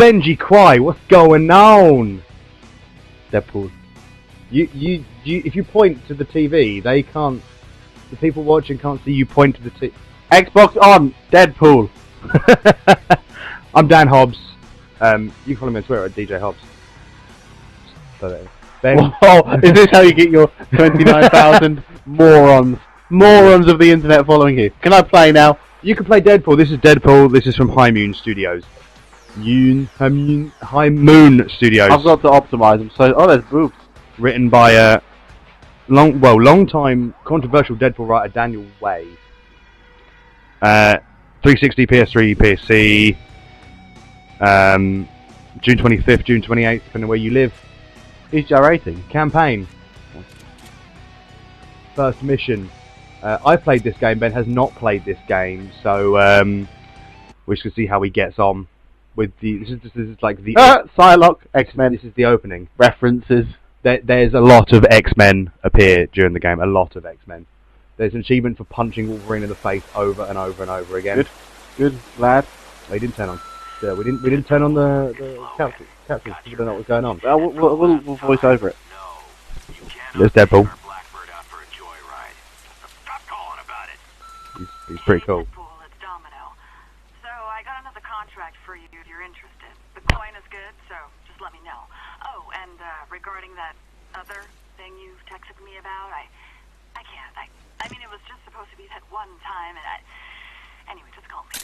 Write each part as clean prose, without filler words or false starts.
Benji Quai, what's going on? Deadpool. You, if you point to the TV, they can't. The people watching can't see you point to the TV. Xbox on, Deadpool. I'm Dan Hobbs. You can follow me on Twitter at DJ Hobbs. So Ben, Whoa, is this how you get your 29,000 morons of the internet following you? Can I play now? you can play Deadpool. This is Deadpool. This is from High Moon Studios. High Moon Studios. I've got to optimize them. So, oh, there's boobs. Written by long-time controversial Deadpool writer Daniel Way. 360, PS3, PC. June 25th, June 28th, depending on where you live. He's gyrating. Campaign. First mission. I played this game. Ben has not played this game, so we should see how he gets on with the. This is like the Psylocke, X-Men. This is the opening. References. There's a lot of X-Men appear during the game. A lot of X-Men. There's an achievement for punching Wolverine in the face over and over and over again. Good, lad. They didn't turn on. Yeah, we didn't turn on the capsules. We don't know what's going on. We'll voice over it. There's Deadpool. He's pretty cool. So I got another contract for you if you're interested. The coin is good, so just let me know. Oh, and regarding that other thing you texted me about, I can't. I mean, it was just supposed to be that one time, and anyway, just call me.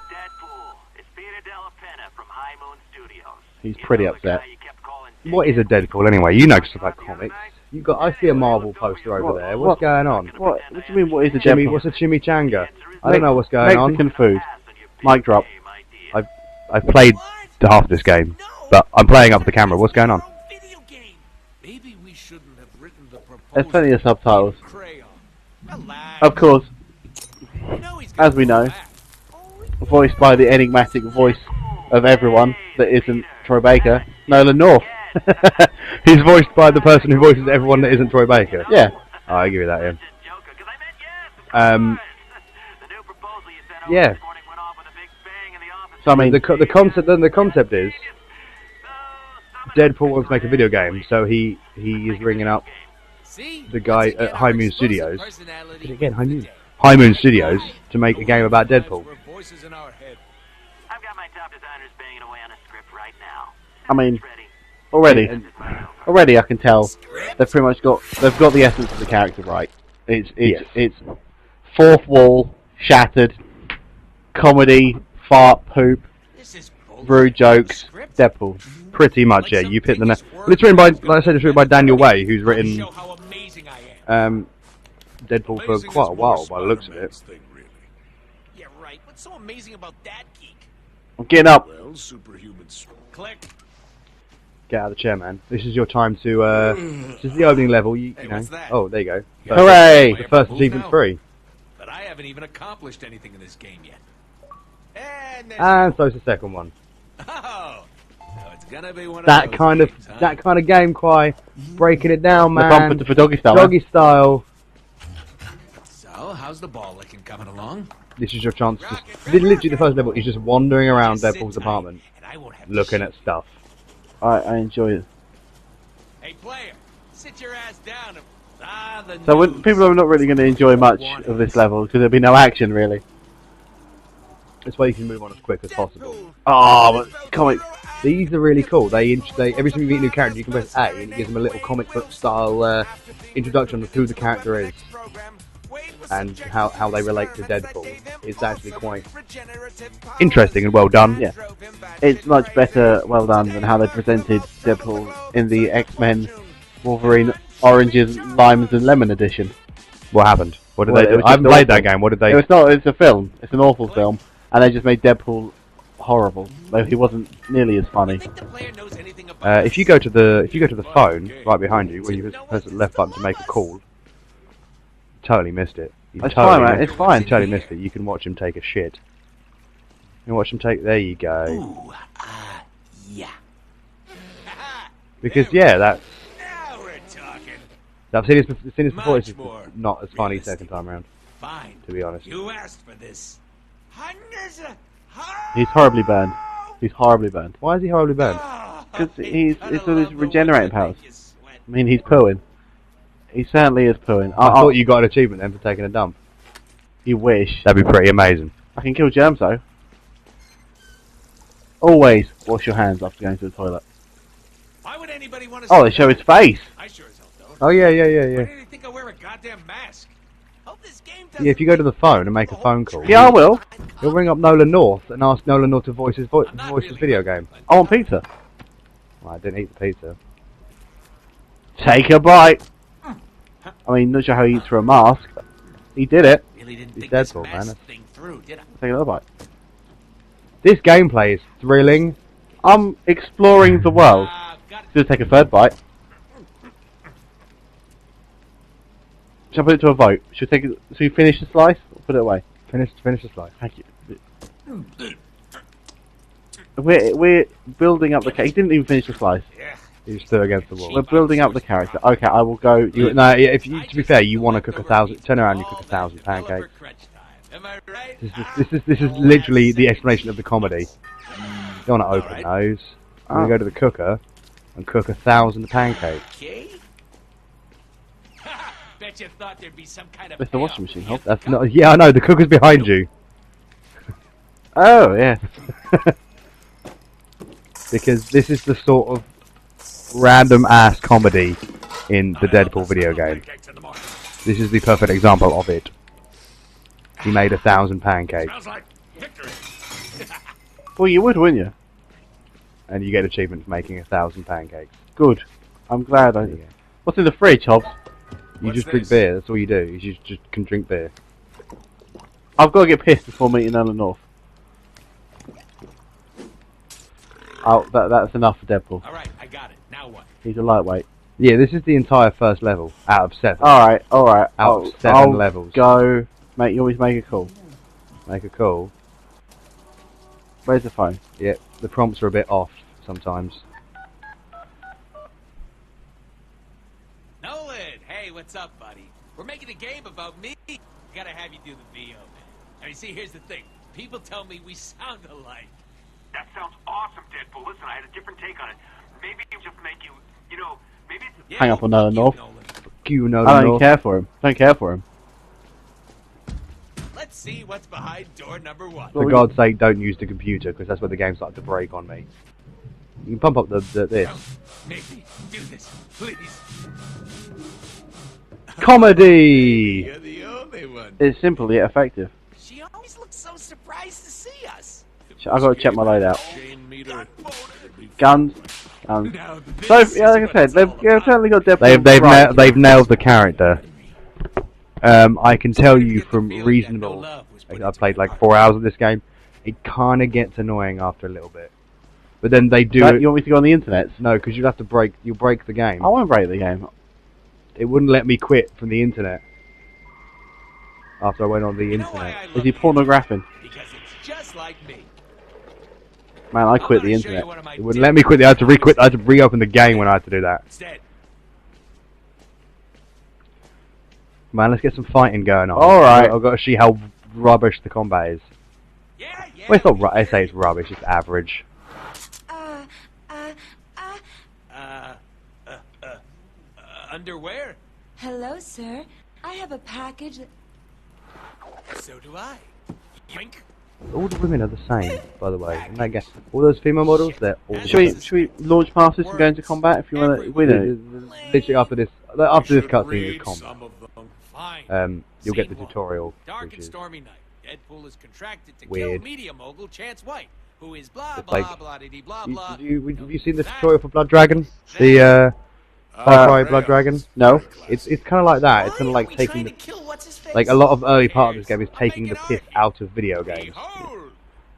Deadpool. It's Peter Della Penna from High Moon Studios. He's pretty upset. What is a Deadpool anyway? You know stuff about comics. I see a Marvel poster over there. What's going on? What do you mean? What is a Deadpool? What's a chimichanga? I don't know what's going on. Mexican food. Mic drop. I've played half this game, but I'm playing up the camera. What's going on? Maybe we shouldn't have written the proposal. There's plenty of subtitles. Crayon. Relax. Of course, as we know, voiced by the enigmatic voice of everyone that isn't Troy Baker, Nolan North. He's voiced by the person who voices everyone that isn't Troy Baker. Yeah. Oh, I give you that, yeah. Yeah. So I mean, The concept is Deadpool wants to make a video game, so he is ringing up the guy at High Moon Studios. Again, High Moon Studios to make a game about Deadpool. I've got my top designers banging away on a script right now. I mean, already I can tell they've pretty much got the essence of the character right. It's fourth wall shattered, comedy, fart, poop, rude jokes, Deadpool. Pretty much, yeah. You've hit the net. Well, it's written by, like I said, it's written by Daniel Way, who's written Deadpool for quite a while, by the looks of it. Yeah, right. What's so amazing about that geek? I'm getting up. Well, superhuman. Click. Get out of the chair, man. This is your time to. This is the opening level. You know. what's that? Oh, there you go. Hooray! The first achievement's free. But I haven't even accomplished anything in this game yet. And so is the second one. Oh, so it's gonna be one That of those kind of games, huh? that kind of game, Quai. Breaking it down, The man. bumper for doggy style. Doggy style. So, how's the ball licking coming along? This is your chance. Literally, the first level is just wandering around Deadpool's apartment, And I won't have to looking shoot. at stuff. I enjoy it. Hey, player, sit your ass down. So when people are not really going to enjoy much of this level because there'll be no action really. This way you can move on as quick as possible. Oh, but comic. These are really cool. They every time you meet a new character, you can press A, and it gives them a little comic book style introduction of who the character is and how they relate to Deadpool. It's actually quite interesting and well done. Yeah, it's much better, well done, than how they presented Deadpool in the X-Men Wolverine Oranges, Limes and Lemon edition. What happened? What did Well, they it do? was I haven't just played that awful. game. What did they? It's not. It's a film. It's an awful film, and they just made Deadpool horrible. Though he wasn't nearly as funny. If you go to the phone right behind you, where you press the left button to make a call, totally missed it. You It's totally fine, man. missed- It's fine. You totally missed it. You can watch him take a shit. You can watch him take. There you go. Ooh, yeah. Because yeah, that's. Now we're talking. I've seen this before. It's Much just more not as funny realistic. second time around, Fine. to be honest. You asked for this. He's horribly burned. He's horribly burned. Why is he horribly burned? Because it's all his regenerating powers. I mean, he's pooing. He certainly is pooing. I thought you got an achievement then for taking a dump. You wish. That'd be pretty amazing. I can kill germs though. Always wash your hands after going to the toilet. Why would anybody want to? Oh, they show his face. I sure as hell don't. Oh yeah. Why do they think I wear a goddamn mask? Hope this game doesn't. Yeah, if you go to the phone and make a phone call, Yeah, I will. you'll ring up Nolan North and ask Nolan North to voice his video game. I want pizza. Well, I didn't eat the pizza. Take a bite. I mean, not sure how he eats through a mask. He did it. Really didn't He's think this Deadpool, mask man. thing through, did I? Take another bite. This gameplay is thrilling. I'm exploring the world. Got it. Just take a third bite. Shall I put it to a vote? Should we take it? So you finish the slice or put it away? Finish the slice. Thank you. We're building up the character. He didn't even finish the slice. Yeah. You stood against the We're wall. building up the character. Okay, I will go. No, yeah, if you, to be fair, you want to cook 1,000. Turn around, you cook 1,000 pancakes. Am I right? This is literally the explanation of the comedy. You don't want to open those. I'm gonna go to the cooker and cook 1,000 pancakes. Okay. Bet you thought there'd be some kind of. It's the washing machine. Hold. That's not. Yeah, I know. The cooker's behind you. Oh yeah. Because this is the sort of random ass comedy in the Deadpool video game. This is the perfect example of it. He made 1,000 pancakes, Sounds like victory. Well, you would, wouldn't you? and you get achievement for making 1,000 pancakes. Good. I'm glad I. There you go. What's in the fridge, Hobbs? You What's just drink this? beer. That's all you do. You just can drink beer. I've got to get pissed before meeting Ellen North. Oh, that's enough for Deadpool. All right, I got it. Now what? He's a lightweight. Yeah, this is the entire first level out of 7. Alright. Out of 7 I'll levels. go. Mate, you always make a call. Make a call. Where's the phone? Yeah, the prompts are a bit off sometimes. Nolan, hey, what's up, buddy? We're making a game about me. Gotta have you do the VO, man. I mean, see, here's the thing. People tell me we sound alike. That sounds awesome, Deadpool. Listen, I had a different take on it. Maybe it just make you, maybe it's... Yeah, Hang up on Nolan you, North. Nolan. You know I don't care for him. Don't care for him. Let's see what's behind door number 1. For God's sake, don't use the computer, because that's where the game started to break on me. You can pump up this. Maybe do this, please. Comedy! You're the only one. It's simple yet effective. She always looks so surprised to see us. I've got to check my loadout. Jane meter. Guns. Now So, this yeah, like is I said, what they've it's all about. certainly got Deadpool. They've nailed the character. I can tell you from reasonable. I've played like 4 hours of this game. It kind of gets annoying after a little bit, but then they do it. You want me to go on the internet? No, because you'll have to break. You'll break the game. I won't break the game. It wouldn't let me quit from the internet after I went on the You know why internet. I Is love he the pornographing? internet? Because it's just like me. Man, I quit I'm the gonna show you internet. one of my It wouldn't let me quit. I had to re-quit. I had to reopen the game when I had to do that. Instead, Man, let's get some fighting going on. All right. I've got to see how rubbish the combat is. yeah. Well, it's not. I say it's rubbish. It's average. Underwear? Hello, sir. I have a package that... So do I. Yoink. All the women are the same, by the way. In that game, all those female models, they're all the same. Should we launch past this and go into combat if you want to win it? Literally after this cutscene is combat. Some of them. Fine. You'll get the Scene one. tutorial, Dark which and is stormy night. Deadpool is contracted to weird. kill media mogul Chance White, who is blah It's blah like- blah dee blah You- blah. have you seen the tutorial for Blood Dragon? The Far Cry Blood Dragon? No. It's kind of like that. It's kind of like taking the, like a lot of early part of this game is taking the piss out of video games,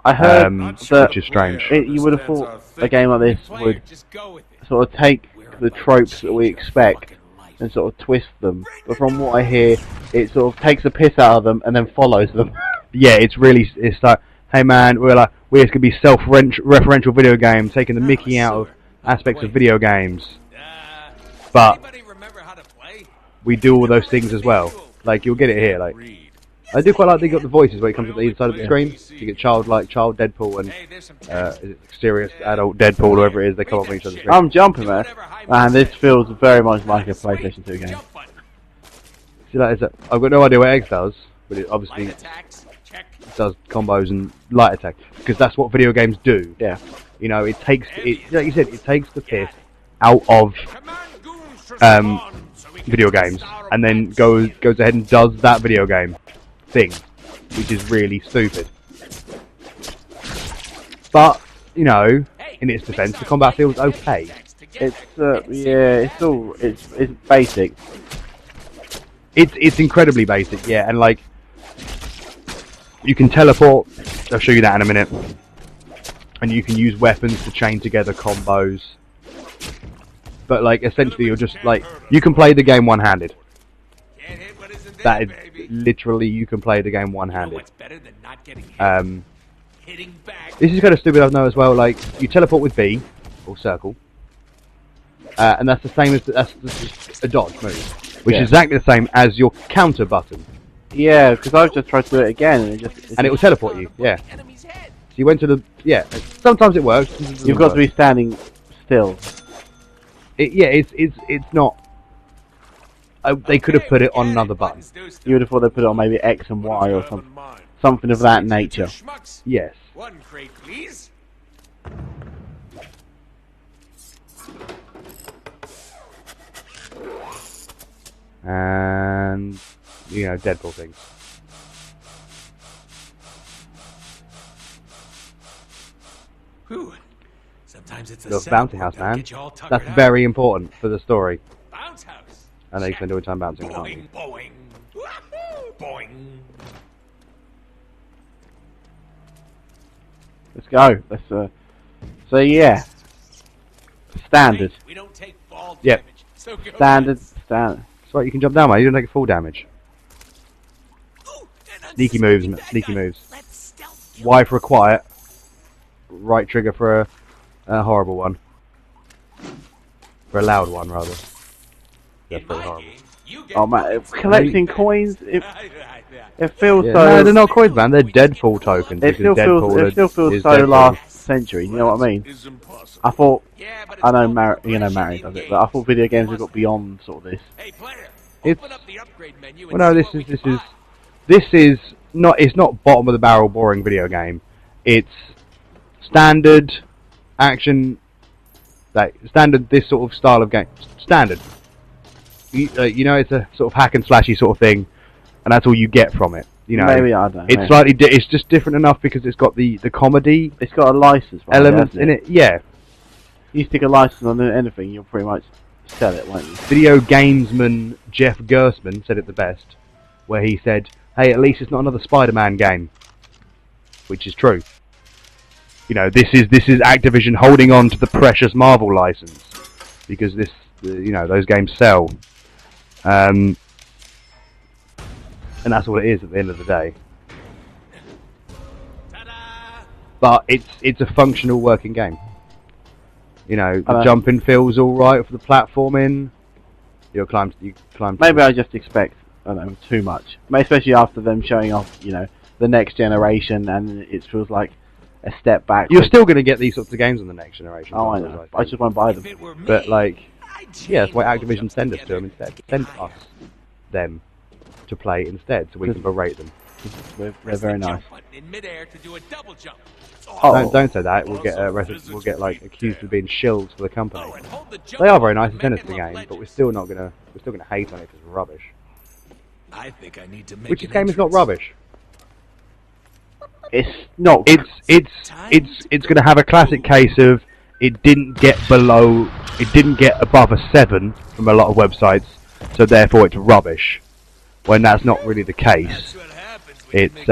I heard that which is strange. you would have thought a game like this would Just go with it. sort of take the tropes that we expect and sort of twist them. But from what I hear, it sort of takes the piss out of them and then follows them. Yeah, it's like, hey man, we're just gonna be self-referential video game, taking the Mickey out of aspects of video games, but Anybody remember how to play? we do all those things as well. Like you'll get it here, like Read. I do quite like they got the voices where it comes up the inside of the screen. You get child Deadpool and is it serious adult Deadpool, whoever it is, they come up on each other's screen. I'm jumping, man. And this feels very much like a PlayStation 2 game. See, I've got no idea what X does, but it obviously does combos and light attack because that's what video games do. Yeah. You know, it takes like you said, it takes the piss out of video games, and then goes ahead and does that video game thing, which is really stupid. But you know, in its defence, the combat feels okay. It's yeah, it's basic. It's incredibly basic, yeah, and like you can teleport. I'll show you that in a minute. And you can use weapons to chain together combos. But like essentially you're just like you can play the game one-handed. That is literally you can play the game one-handed. This is kind of stupid I know as well, like you teleport with B or circle. And that's the same as that's a dodge move, which is exactly the same as your counter button. Yeah, because I've just tried to do it again and it will teleport you. Yeah. So you went to the sometimes it works. You've got to be standing still. It's not. They could have put it on another button. You would have thought they put it on maybe X and Y or something of that nature. Yes. One crate, please. And you know, Deadpool things. Whew. Sometimes it's Your bouncy house, man. That's very important for the story. Bounce house. I know you spend all your time bouncing. Boing, boing. Wahoo, boing. Let's go. Let's so yeah. Standard. We don't take fall Yep. damage. So go Standard. That's right, you can jump down, mate. You don't take full damage. Sneaky moves, sneaky moves. Y for a quiet. Right trigger for a horrible one. For a loud one, rather. That's pretty horrible. Oh man, collecting coins. It feels so. No, they're not coins, man. They're Deadpool tokens. It still feels so Deadpool. last century. You know what I mean? I thought. I know, Mary does it, but I thought video games have got beyond sort of this. It's well, no, this is not. It's not bottom of the barrel boring video game. It's standard action, like standard this sort of style of game. Standard. You know, it's a sort of hack and slashy sort of thing, and that's all you get from it. You know, maybe I don't know. It's slightly. It's just different enough because it's got the comedy. It's got a license elements in it. Yeah. You stick a license on anything, you'll pretty much sell it, won't you? Video gamesman Jeff Gersman said it the best, where he said, "Hey, at least it's not another Spider-Man game," which is true. You know, this is Activision holding on to the precious Marvel license because this, you know, those games sell, and that's what it is at the end of the day. But it's a functional working game. You know, the jumping feels all right for the platforming. You climb. Maybe I just expect, I don't know, too much. Especially after them showing off, you know, the next generation, and it feels like a step back. You're still going to get these sorts of games on the next generation. Oh, I know. I just won't buy them. But like, yeah, that's why Activision send us to them instead. Send us them to play instead, so we can berate them. They're very nice. In midair to do a double jump. Don't say that. We'll get like accused of being shills for the company. They are very nice and send us the game, but we're still gonna hate on it because it's rubbish. I think I need to make Which game is not rubbish? It's not. It's gonna have a classic case of it didn't get above a 7 from a lot of websites, so therefore it's rubbish. When that's not really the case. It's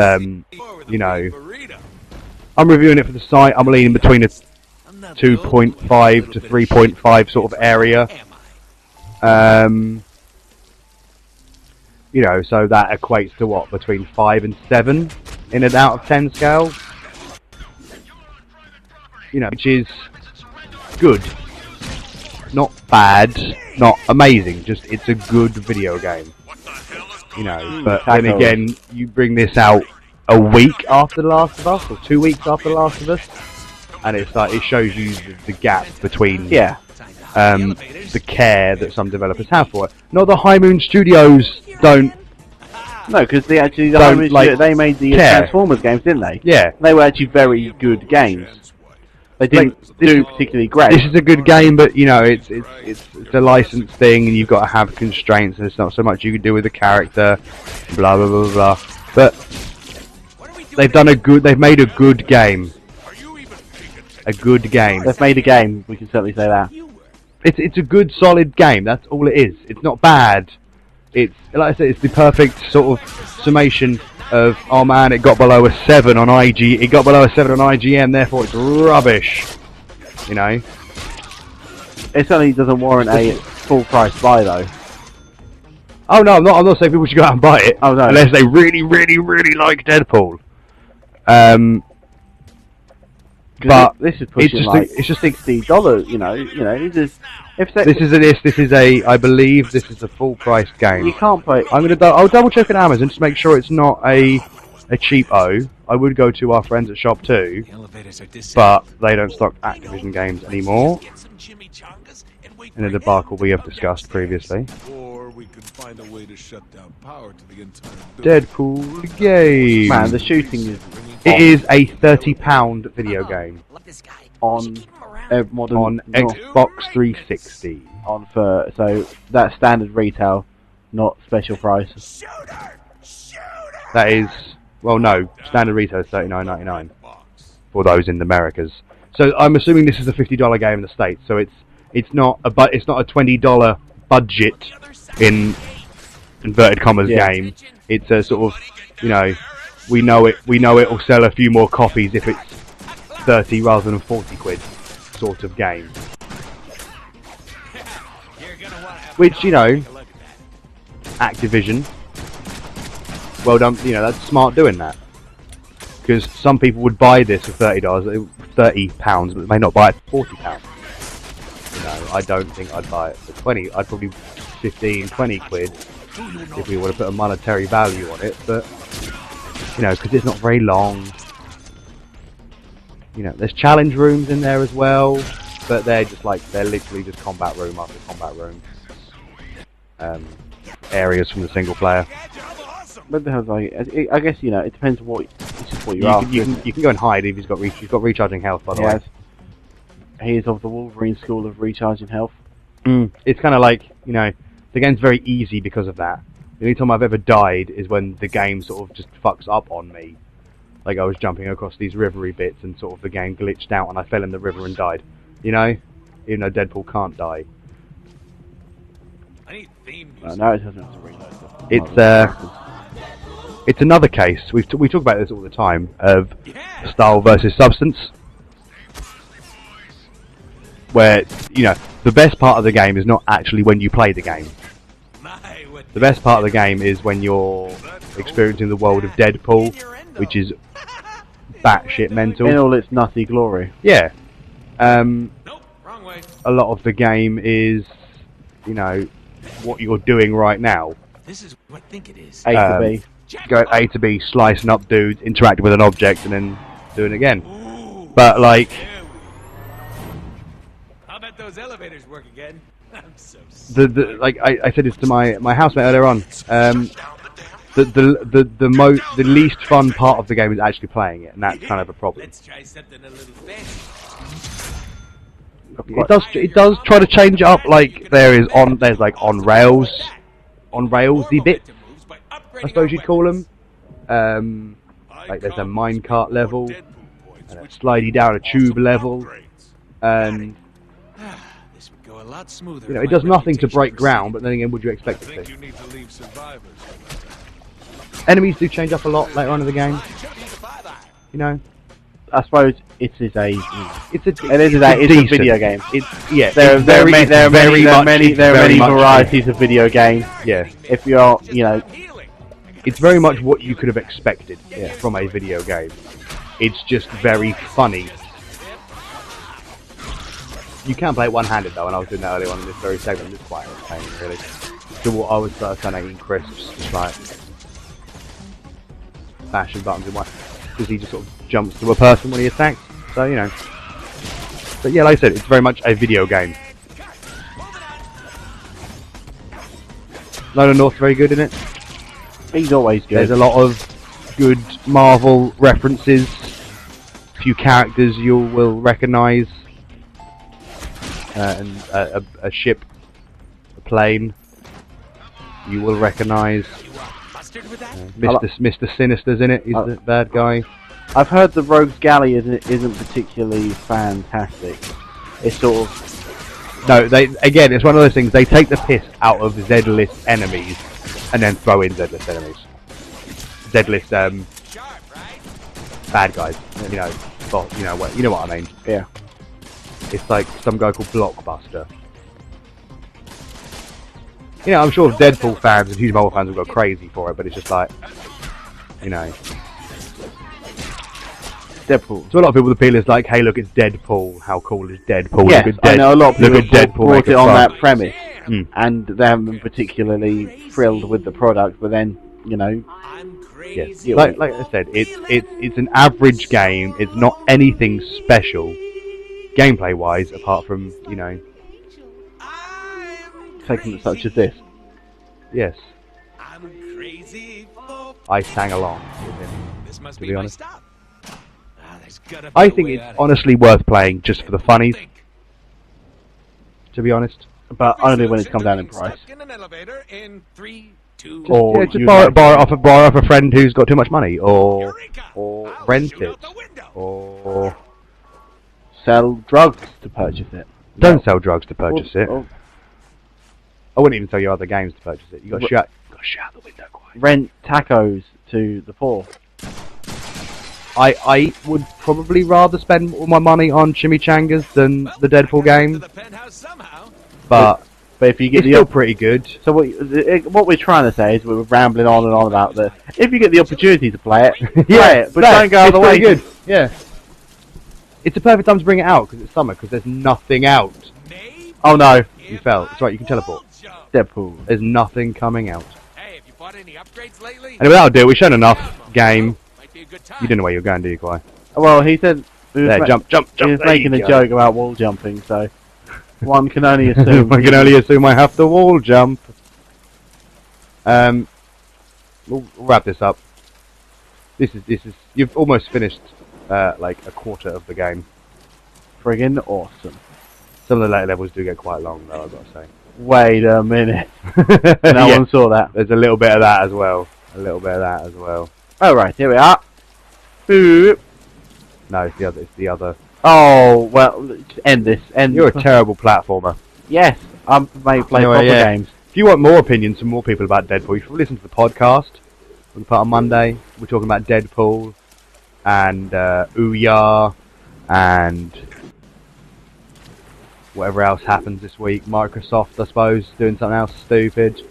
you know, I'm reviewing it for the site. I'm leaning between a 2.5 to 3.5 sort of area. You know, so that equates to what, between 5 and 7 in an out of 10 scale. You know, which is good, not bad, not amazing. Just it's a good video game. you know. But then Tackle. again, you bring this out a week after The Last of Us, or 2 weeks after The Last of Us, and it's like it shows you the gap between the care that some developers have for it. Not the High Moon Studios don't. No, because they actually they made the Transformers games, didn't they? Yeah, they were actually very good games. They didn't do particularly great. This is a good game, but you know it's a licensed thing, and you've got to have constraints, and there's not so much you can do with the character. Blah blah blah blah. But they've made a good game. A good game. They've made a game. We can certainly say that. It's a good, solid game. That's all it is. It's not bad. It's like I said, it's the perfect sort of summation of, oh man, it got below a 7 on it got below a 7 on IGN, therefore it's rubbish. You know. It certainly doesn't warrant a full price buy though. Oh no, I'm not saying people should go out and buy it. Oh no. Unless they really, really, really like Deadpool. But this is pushing it's just $60. You know, this is I believe this is a full price game. You can't play. I'll double check on Amazon just to make sure it's not a cheapo. I would go to our friends at Shop 2, but they don't stock Activision games anymore. In a debacle we have discussed previously. Or we could find a way to shut down power to the entire Deadpool game. Man, the shooting is. It is a £30 video game on Xbox 360. So that's standard retail, not special price. That is, well, no, standard retail is $39.99 for those in the Americas. So I'm assuming this is a $50 game in the States. So it's not a $20 budget in inverted commas game. It's a sort of, you know. We know it'll sell a few more copies if it's 30 rather than 40 quid sort of game. Which, you know, Activision, well done, you know, that's smart doing that. Because some people would buy this for £30, £30, but they may not buy it for £40. You know, I don't think I'd buy it for 20. I'd probably 15, 20 quid if we were to put a monetary value on it, but you know, because it's not very long. You know, there's challenge rooms in there as well, but they're literally just combat room after combat room. Areas from the single player. But I guess, you know, it depends what you're after. You can go and hide if he's got recharging health, by the way. He is of the Wolverine school of recharging health. It's kind of like, you know, the game's very easy because of that. The only time I've ever died is when the game sort of just fucks up on me. Like I was jumping across these rivery bits and sort of the game glitched out and I fell in the river and died. You know? Even though Deadpool can't die. I need theme music. No, it doesn't have to reload. It's another case. We talk about this all the time of style versus substance. Where, you know, the best part of the game is not actually when you play the game. The best part of the game is when you're experiencing the world of Deadpool, which is batshit mental. In all its nutty glory. Yeah. A lot of the game is, you know, what you're doing right now. This is what I think it is. A to B. Go A to B, slicing up dudes, interacting with an object, and then doing it again. But like, how about those elevators work again? I'm so like I said this to my housemate earlier on. The least fun part of the game is actually playing it, and that's kind of a problem. Let's try something a little fancy. It does try to change it up. Like there's like on rails the bit, I suppose you'd call them. Like there's a minecart level, and a slidey down a tube level, and a lot smoother. You know, it does nothing to break ground, but then again, would you expect it to? Enemies do change up a lot later on in the game. You know, I suppose it is a video game. There are many varieties of video games. Yeah, if you're, you know, it's very much what you could have expected from a video game. It's just very funny. You can play it one-handed though, and I was doing that earlier on in this very segment. It's quite entertaining, really. to what I was kind of eating crisps, just like bashing buttons in one, because he just sort of jumps to a person when he attacks. So you know, but yeah, like I said, it's very much a video game. Nolan North's very good in it. He's always good. There's a lot of good Marvel references. A few characters you will recognise, and a ship, a plane. You will recognise. Mr. Sinister's in it. He's the bad guy. I've heard the Rogue's Galley isn't particularly fantastic. It's sort of No, it's one of those things. They take the piss out of Z-list enemies and then throw in Z-list enemies. Z-list bad guys. You know, you know what I mean. Yeah. It's like some guy called Blockbuster. You know, I'm sure Deadpool fans and huge Marvel fans will go crazy for it, but it's just like, you know, Deadpool. to a lot of people the appeal is like, hey, look, it's Deadpool. How cool is Deadpool? Yes, look at I know a lot of people look at Deadpool brought it on fun. that premise, Mm. and they haven't been particularly thrilled with the product. But then, you know, Yes. Like I said, it's an average game. It's not anything special, gameplay wise, apart from, you know, segments such as this. yes, I'm crazy. I sang along with him. This must To be be my honest. stop. There's gotta be I a think way it's out of honestly worth playing just for the funnies, here. to be honest. But only when it's come down in price. Stuck in an elevator in 3, 2, Or Yeah, just you borrow, like- borrow off a friend who's got too much money, or Eureka! I'll rent shoot it, out the window. or Sell drugs to purchase it. don't sell drugs to purchase it. Or I wouldn't even sell you other games to purchase it. You got to shout out the window, quite. rent tacos to the poor. I would probably rather spend all my money on Chimichangas than the Deadpool To game, the penthouse somehow. but But if you get it's the still pretty good. so what we're trying to say is we're rambling on and on about this. If you get the opportunity to play it, play it, but don't go out of the way. It's pretty good. Yeah, it's the perfect time to bring it out because it's summer. Because there's nothing out. Maybe Oh no, You fell. It's right. You can teleport. jump. Deadpool. There's nothing coming out. Hey, have you bought any upgrades lately? Anyway, that'll do. We've shown enough game. Might be a good time. You didn't know where you were going, do you, Quai? Well, he said he was, There, jump. he was There you making a go. joke about wall jumping, so one can only assume. I can only assume I have to wall jump. We'll wrap this up. This is. You've almost finished like a quarter of the game. Friggin' awesome. Some of the later levels do get quite long, though. I've got to say. Wait a minute. No Yeah, one saw that. there's a little bit of that as well. A little bit of that as well. Oh right, here we are. Boop. No, it's the other. It's the other. Oh well, just end this. End. You're a terrible platformer. Yes, I'm made play Anyway, proper yeah. games. If you want more opinions from more people about Deadpool, you should listen to the podcast. We'll put on Monday. We're talking about Deadpool and Ouya and whatever else happens this week. Microsoft, I suppose, doing something else stupid.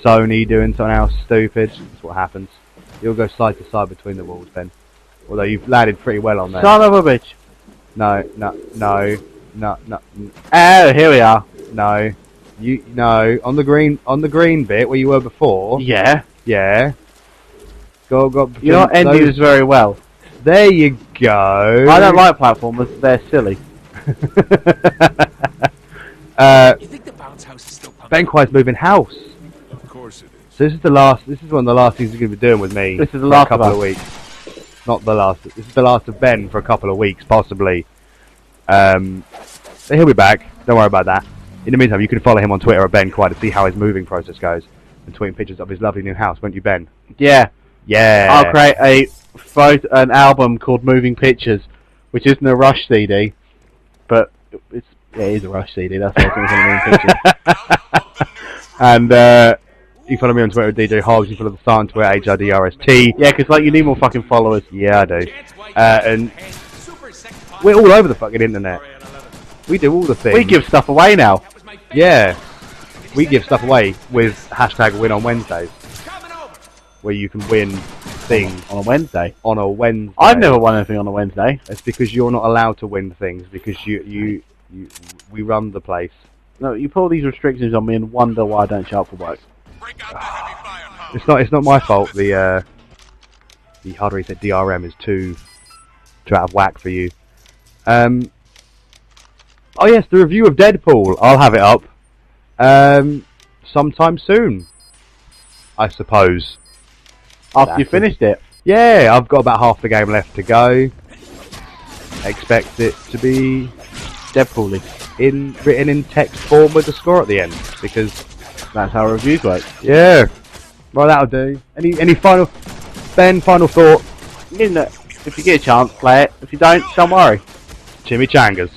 Sony doing something else stupid. That's what happens. You'll go side to side between the walls, Ben. Although you've landed pretty well on there. Son of a bitch. No. Oh, here we are. No. On the green bit where you were before. Yeah. Yeah. Go. You're not ending those- this very well. There you go. I don't like platformers. They're silly. You think the bounce house is still pumping? Ben Quai's moving house. Of course it is. So this is the last. This is one of the last things he's going to be doing with me. This is the for last a couple of of us. weeks. Not the last. This is the last of Ben for a couple of weeks, possibly. So he'll be back. Don't worry about that. In the meantime, you can follow him on Twitter at Ben Quai to see how his moving process goes and tweeting pictures of his lovely new house, won't you, Ben? Yeah. Yeah. I'll create an album called Moving Pictures, which isn't a Rush CD, but it is a Rush CD. That's what I was going to Moving Pictures. And you can follow me on Twitter at DJ Hogs. You follow the star on Twitter HRDRST. Yeah, because like you need more fucking followers. Yeah, I do. Chance White And super sex we're all over the fucking internet. We do all the things. We give stuff away now. That was my favorite. Yeah. We give stuff away with hashtag Win on Wednesdays, Coming over. where you can win things On a Wednesday. on a Wednesday. I've never won anything on a Wednesday. It's because you're not allowed to win things because we run the place. No, you put all these restrictions on me and wonder why I don't show up for work. It's not my fault. The how do we say DRM is too out of whack for you. Oh yes, the review of Deadpool. I'll have it up sometime soon, I suppose. After you finished it. Yeah, I've got about half the game left to go. Expect it to be Deadpool-y. written in text form with the score at the end, because That's how reviews work. yeah. Well, that'll do. Any final final thought? You know, if you get a chance, play it. If you don't worry. Chimichangas.